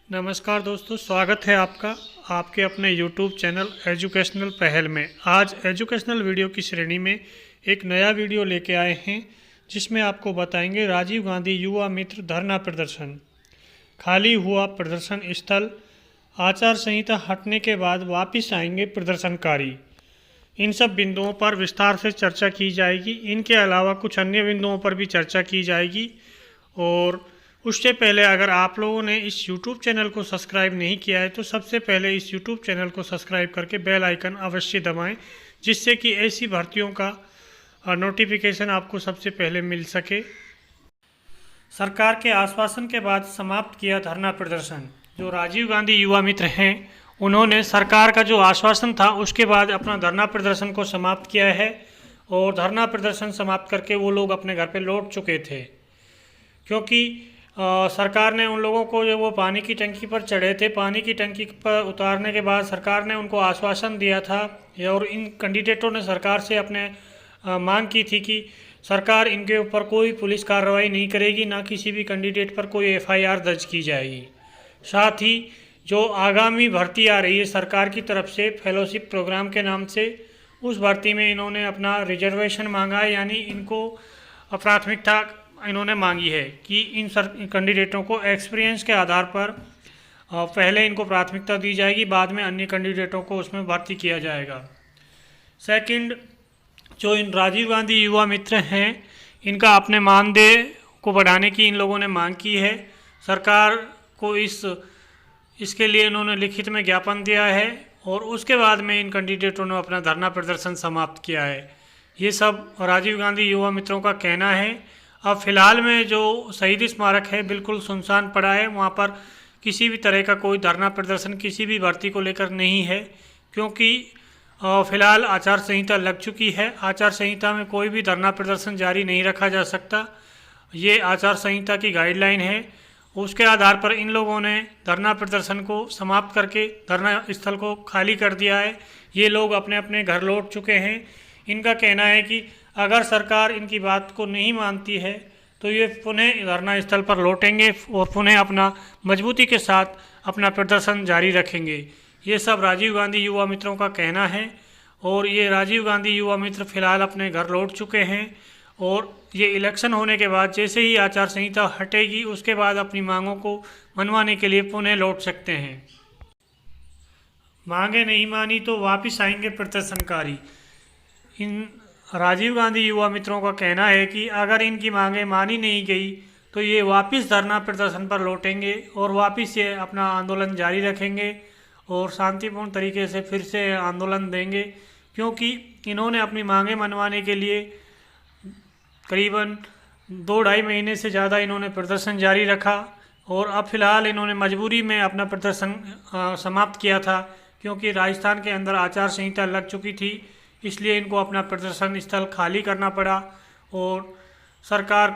नमस्कार दोस्तों, स्वागत है आपका आपके अपने YouTube चैनल एजुकेशनल पहल में। आज एजुकेशनल वीडियो की श्रेणी में एक नया वीडियो लेके आए हैं जिसमें आपको बताएंगे राजीव गांधी युवा मित्र धरना प्रदर्शन, खाली हुआ प्रदर्शन स्थल, आचार संहिता हटने के बाद वापस आएंगे प्रदर्शनकारी। इन सब बिंदुओं पर विस्तार से चर्चा की जाएगी। इनके अलावा कुछ अन्य बिंदुओं पर भी चर्चा की जाएगी। और उससे पहले अगर आप लोगों ने इस YouTube चैनल को सब्सक्राइब नहीं किया है तो सबसे पहले इस YouTube चैनल को सब्सक्राइब करके बेल आइकन अवश्य दबाएं, जिससे कि ऐसी भर्तियों का नोटिफिकेशन आपको सबसे पहले मिल सके। सरकार के आश्वासन के बाद समाप्त किया धरना प्रदर्शन। जो राजीव गांधी युवा मित्र हैं उन्होंने सरकार का जो आश्वासन था उसके बाद अपना धरना प्रदर्शन को समाप्त किया है और धरना प्रदर्शन समाप्त करके वो लोग अपने घर पे लौट चुके थे, क्योंकि सरकार ने उन लोगों को जो वो पानी की टंकी पर चढ़े थे, पानी की टंकी पर उतारने के बाद सरकार ने उनको आश्वासन दिया था और इन कैंडिडेटों ने सरकार से अपने मांग की थी कि सरकार इनके ऊपर कोई पुलिस कार्रवाई नहीं करेगी, ना किसी भी कैंडिडेट पर कोई FIR दर्ज की जाएगी। साथ ही जो आगामी भर्ती आ रही है सरकार की तरफ से फेलोशिप प्रोग्राम के नाम से, उस भर्ती में इन्होंने अपना रिजर्वेशन मांगा है, यानी इनको प्राथमिकता इन्होंने मांगी है कि इन कैंडिडेटों को एक्सपीरियंस के आधार पर पहले इनको प्राथमिकता दी जाएगी, बाद में अन्य कैंडिडेटों को उसमें भर्ती किया जाएगा। सेकंड, जो इन राजीव गांधी युवा मित्र हैं इनका अपने मानदेय को बढ़ाने की इन लोगों ने मांग की है। सरकार को इसके लिए इन्होंने लिखित में ज्ञापन दिया है और उसके बाद में इन कैंडिडेटों ने अपना धरना प्रदर्शन समाप्त किया है। ये सब राजीव गांधी युवा मित्रों का कहना है। अब फिलहाल में जो शहीद स्मारक है बिल्कुल सुनसान पड़ा है, वहाँ पर किसी भी तरह का कोई धरना प्रदर्शन किसी भी भर्ती को लेकर नहीं है, क्योंकि फिलहाल आचार संहिता लग चुकी है। आचार संहिता में कोई भी धरना प्रदर्शन जारी नहीं रखा जा सकता। ये आचार संहिता की गाइडलाइन है, उसके आधार पर इन लोगों ने धरना प्रदर्शन को समाप्त करके धरना स्थल को खाली कर दिया है। ये लोग अपने अपने घर लौट चुके हैं। इनका कहना है कि अगर सरकार इनकी बात को नहीं मानती है तो ये पुनः धरना स्थल पर लौटेंगे और पुनः अपना मजबूती के साथ अपना प्रदर्शन जारी रखेंगे। ये सब राजीव गांधी युवा मित्रों का कहना है और ये राजीव गांधी युवा मित्र फिलहाल अपने घर लौट चुके हैं और ये इलेक्शन होने के बाद जैसे ही आचार संहिता हटेगी उसके बाद अपनी मांगों को मनवाने के लिए पुनः लौट सकते हैं। मांगे नहीं मानी तो वापस आएंगे प्रदर्शनकारी। इन राजीव गांधी युवा मित्रों का कहना है कि अगर इनकी मांगें मानी नहीं गई तो ये वापस धरना प्रदर्शन पर लौटेंगे और वापस ये अपना आंदोलन जारी रखेंगे और शांतिपूर्ण तरीके से फिर से आंदोलन देंगे, क्योंकि इन्होंने अपनी मांगें मनवाने के लिए करीबन 2-2.5 महीने से ज़्यादा इन्होंने प्रदर्शन जारी रखा और अब फिलहाल इन्होंने मजबूरी में अपना प्रदर्शन समाप्त किया था, क्योंकि राजस्थान के अंदर आचार संहिता लग चुकी थी, इसलिए इनको अपना प्रदर्शन स्थल खाली करना पड़ा और सरकार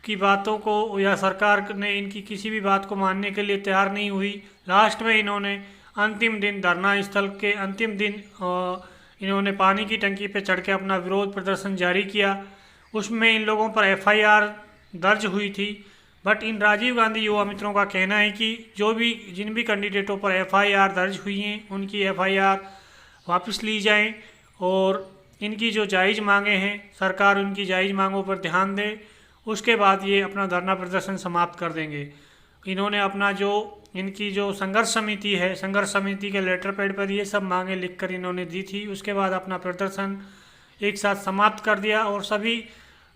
की बातों को या सरकार ने इनकी किसी भी बात को मानने के लिए तैयार नहीं हुई। लास्ट में इन्होंने अंतिम दिन धरना स्थल के अंतिम दिन इन्होंने पानी की टंकी पर चढ़ के अपना विरोध प्रदर्शन जारी किया। उसमें इन लोगों पर FIR दर्ज हुई थी, बट इन राजीव गांधी युवा मित्रों का कहना है कि जिन भी कैंडिडेटों पर FIR दर्ज हुई हैं उनकी FIR वापस ली जाएं और इनकी जो जायज़ मांगे हैं सरकार उनकी जायज़ मांगों पर ध्यान दे, उसके बाद ये अपना धरना प्रदर्शन समाप्त कर देंगे। इन्होंने अपना इनकी जो संघर्ष समिति है, संघर्ष समिति के लेटर पैड पर ये सब मांगे लिखकर इन्होंने दी थी। उसके बाद अपना प्रदर्शन एक साथ समाप्त कर दिया और सभी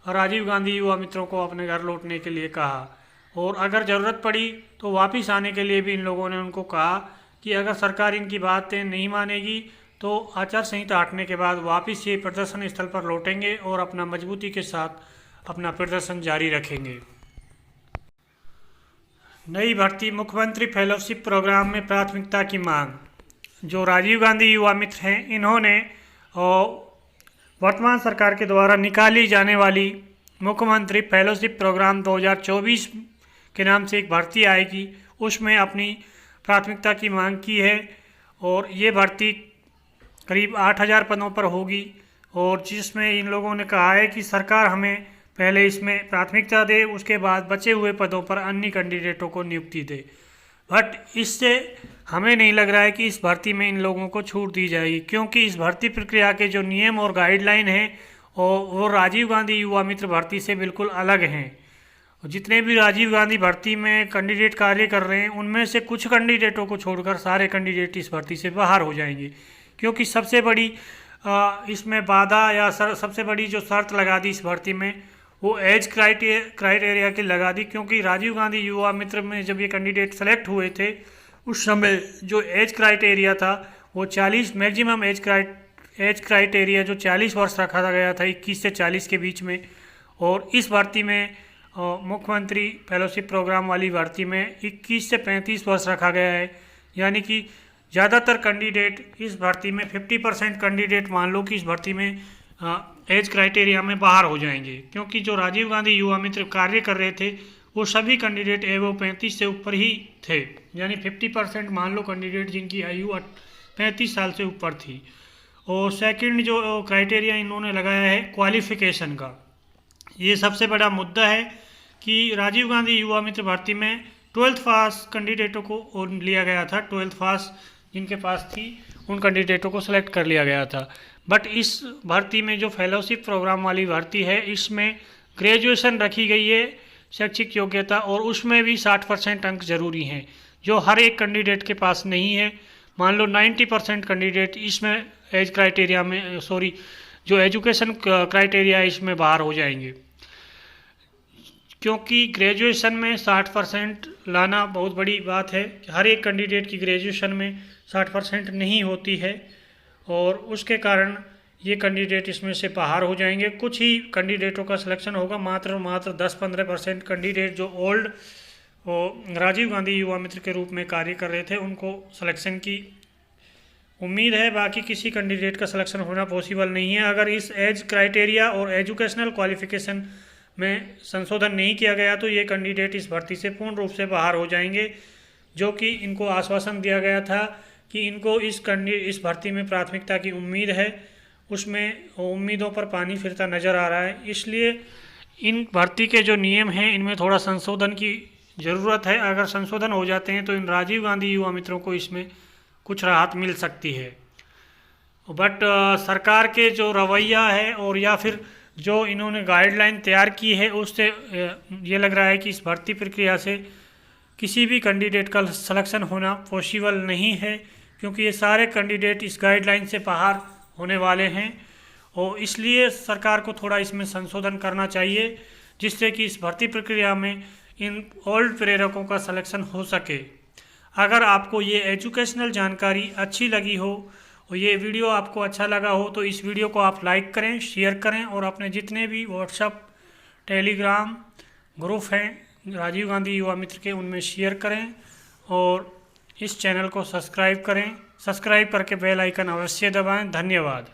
राजीव गांधी युवा मित्रों को अपने घर लौटने के लिए कहा और अगर ज़रूरत पड़ी तो वापस आने के लिए भी इन लोगों ने उनको कहा कि अगर सरकार इनकी बातें नहीं मानेगी तो आचार संहिता हटने के बाद वापस ये प्रदर्शन स्थल पर लौटेंगे और अपना मजबूती के साथ अपना प्रदर्शन जारी रखेंगे। नई भर्ती, मुख्यमंत्री फेलोशिप प्रोग्राम में प्राथमिकता की मांग। जो राजीव गांधी युवा मित्र हैं इन्होंने वर्तमान सरकार के द्वारा निकाली जाने वाली मुख्यमंत्री फेलोशिप प्रोग्राम 2024 के नाम से एक भर्ती आएगी, उसमें अपनी प्राथमिकता की मांग की है और ये भर्ती करीब 8,000 पदों पर होगी और जिसमें इन लोगों ने कहा है कि सरकार हमें पहले इसमें प्राथमिकता दे, उसके बाद बचे हुए पदों पर अन्य कैंडिडेटों को नियुक्ति दे। बट इससे हमें नहीं लग रहा है कि इस भर्ती में इन लोगों को छूट दी जाएगी, क्योंकि इस भर्ती प्रक्रिया के जो नियम और गाइडलाइन हैं वो राजीव गांधी युवा मित्र भर्ती से बिल्कुल अलग हैं। जितने भी राजीव गांधी भर्ती में कैंडिडेट कार्य कर रहे हैं उनमें से कुछ कैंडिडेटों को छोड़कर सारे कैंडिडेट इस भर्ती से बाहर हो जाएंगे, क्योंकि सबसे बड़ी इसमें बाधा या सबसे बड़ी जो शर्त लगा दी इस भर्ती में वो एज क्राइटेरिया की लगा दी। क्योंकि राजीव गांधी युवा मित्र में जब ये कैंडिडेट सेलेक्ट हुए थे उस समय जो एज क्राइटेरिया था वो 40 मैक्सिमम एज क्राइटेरिया जो 40 वर्ष रखा गया था 21 से 40 के बीच में। और इस भर्ती में मुख्यमंत्री फेलोशिप प्रोग्राम वाली भर्ती में 21 से 35 वर्ष रखा गया है, यानी कि ज़्यादातर कैंडिडेट इस भर्ती में 50% कैंडिडेट मान लो कि इस भर्ती में एज क्राइटेरिया में बाहर हो जाएंगे, क्योंकि जो राजीव गांधी युवा मित्र कार्य कर रहे थे वो सभी कैंडिडेट एवं 35 से ऊपर ही थे, यानी 50% मान लो कैंडिडेट जिनकी आयु 35 साल से ऊपर थी। और सेकंड जो क्राइटेरिया इन्होंने लगाया है क्वालिफिकेशन का, ये सबसे बड़ा मुद्दा है कि राजीव गांधी युवा मित्र भर्ती में 12th पास कैंडिडेटों को लिया गया था, 12th पास जिनके पास थी उन कैंडिडेटों को सिलेक्ट कर लिया गया था। बट इस भर्ती में जो फेलोशिप प्रोग्राम वाली भर्ती है इसमें ग्रेजुएशन रखी गई है शैक्षिक योग्यता, और उसमें भी 60% अंक जरूरी हैं जो हर एक कैंडिडेट के पास नहीं है। मान लो 90% कैंडिडेट इसमें एज क्राइटेरिया में जो एजुकेशन क्राइटेरिया है इसमें बाहर हो जाएंगे, क्योंकि ग्रेजुएशन में 60% लाना बहुत बड़ी बात है। हर एक कैंडिडेट की ग्रेजुएशन में 60% नहीं होती है और उसके कारण ये कैंडिडेट इसमें से बाहर हो जाएंगे। कुछ ही कैंडिडेटों का सिलेक्शन होगा, मात्र 10-15% कैंडिडेट जो ओल्ड राजीव गांधी युवा मित्र के रूप में कार्य कर रहे थे उनको सिलेक्शन की उम्मीद है। बाकी किसी कैंडिडेट का सिलेक्शन होना पॉसिबल नहीं है। अगर इस एज क्राइटेरिया और एजुकेशनल क्वालिफिकेशन में संशोधन नहीं किया गया तो ये कैंडिडेट इस भर्ती से पूर्ण रूप से बाहर हो जाएंगे, जो कि इनको आश्वासन दिया गया था कि इनको इस भर्ती में प्राथमिकता की उम्मीद है, उसमें उम्मीदों पर पानी फिरता नज़र आ रहा है। इसलिए इन भर्ती के जो नियम हैं इनमें थोड़ा संशोधन की ज़रूरत है। अगर संशोधन हो जाते हैं तो इन राजीव गांधी युवा मित्रों को इसमें कुछ राहत मिल सकती है। बट सरकार के जो रवैया है और या फिर जो इन्होंने गाइडलाइन तैयार की है उससे ये लग रहा है कि इस भर्ती प्रक्रिया से किसी भी कैंडिडेट का सिलेक्शन होना पॉसिबल नहीं है, क्योंकि ये सारे कैंडिडेट इस गाइडलाइन से बाहर होने वाले हैं। और इसलिए सरकार को थोड़ा इसमें संशोधन करना चाहिए जिससे कि इस भर्ती प्रक्रिया में इन ओल्ड प्रेरकों का सिलेक्शन हो सके। अगर आपको ये एजुकेशनल जानकारी अच्छी लगी हो और ये वीडियो आपको अच्छा लगा हो तो इस वीडियो को आप लाइक करें, शेयर करें और अपने जितने भी व्हाट्सएप टेलीग्राम ग्रुप हैं राजीव गांधी युवा मित्र के उनमें शेयर करें और इस चैनल को सब्सक्राइब करें। सब्सक्राइब करके बेल आइकन अवश्य दबाएं। धन्यवाद।